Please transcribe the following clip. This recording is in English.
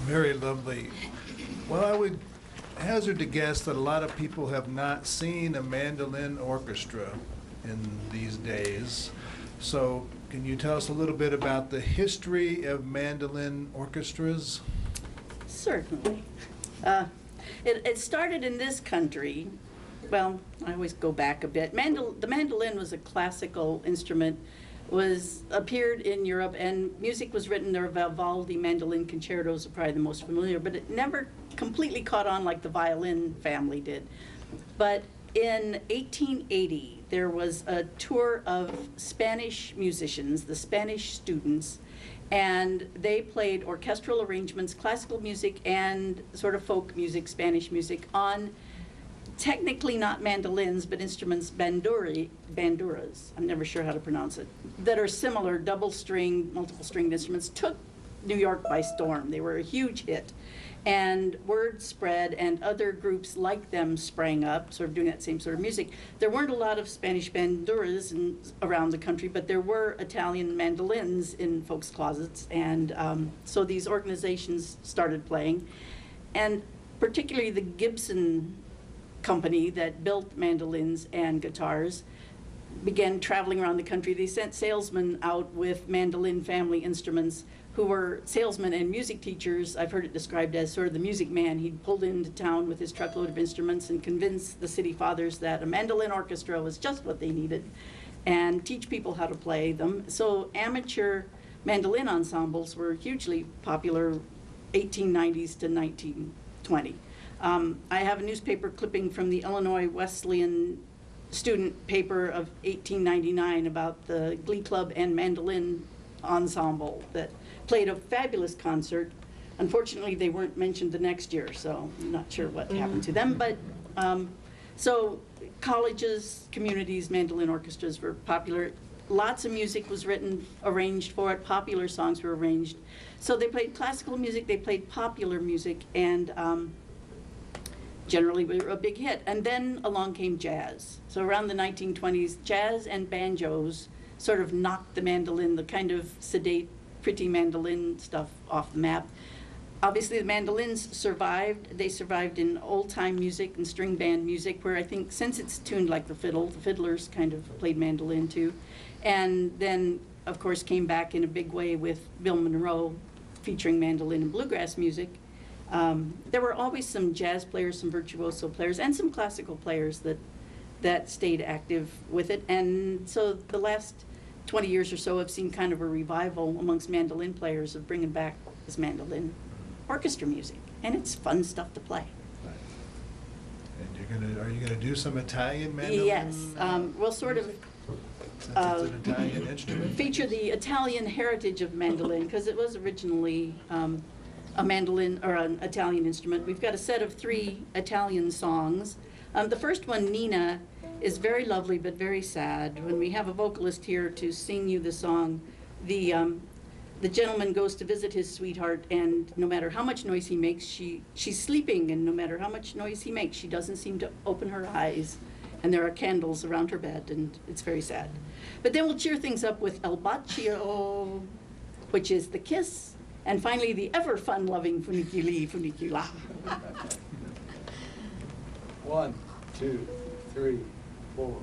Very lovely. Well, I would hazard to guess that a lot of people have not seen a mandolin orchestra in these days. So can you tell us a little bit about the history of mandolin orchestras? Certainly. It started in this country. Well, I always go back a bit. The mandolin was a classical instrument, appeared in Europe, and music was written. There were Vivaldi mandolin concertos are probably the most familiar, but it never completely caught on like the violin family did. But in 1880, there was a tour of Spanish musicians, the Spanish students, and they played orchestral arrangements, classical music, and sort of folk music, Spanish music, on technically not mandolins, but instruments, banduras, I'm never sure how to pronounce it, that are similar, double-stringed, multiple-stringed instruments, took New York by storm. They were a huge hit. And word spread, and other groups like them sprang up, sort of doing that same sort of music. There weren't a lot of Spanish banduras around the country, but there were Italian mandolins in folks' closets, and so these organizations started playing. And particularly the Gibson company that built mandolins and guitars began traveling around the country. They sent salesmen out with mandolin family instruments who were salesmen and music teachers. I've heard it described as sort of the music man. He'd pulled into town with his truckload of instruments and convince the city fathers that a mandolin orchestra was just what they needed and teach people how to play them. So amateur mandolin ensembles were hugely popular 1890s to 1920. I have a newspaper clipping from the Illinois Wesleyan student paper of 1899 about the Glee Club and Mandolin Ensemble that played a fabulous concert. Unfortunately, they weren't mentioned the next year, so I'm not sure what happened to them. But so colleges, communities, mandolin orchestras were popular. Lots of music was written, arranged for it. Popular songs were arranged. So they played classical music, they played popular music, and generally we were a big hit. And then along came jazz. So around the 1920s, jazz and banjos sort of knocked the mandolin, the kind of sedate, pretty mandolin stuff, off the map. Obviously the mandolins survived. They survived in old-time music and string band music, where I think since it's tuned like the fiddle, the fiddlers kind of played mandolin too. And then, of course, came back in a big way with Bill Monroe featuring mandolin and bluegrass music. There were always some jazz players, some virtuoso players, and some classical players that stayed active with it. And so the last 20 years or so, I've seen kind of a revival amongst mandolin players of bringing back this mandolin orchestra music. And it's fun stuff to play. And are you gonna do some Italian mandolin? Yes, we'll sort of Since it's an Italian instrument. feature the Italian heritage of mandolin, because it was originally a mandolin or an Italian instrument. We've got a set of 3 Italian songs. The first one, Nina, is very lovely but very sad. When we have a vocalist here to sing you the song, the gentleman goes to visit his sweetheart, and no matter how much noise he makes, she's sleeping, and no matter how much noise he makes, she doesn't seem to open her eyes, and there are candles around her bed, and it's very sad. But then we'll cheer things up with El Bacio, which is the kiss, and finally the ever fun-loving Funiculi Funicula. 1, 2, 3, 4.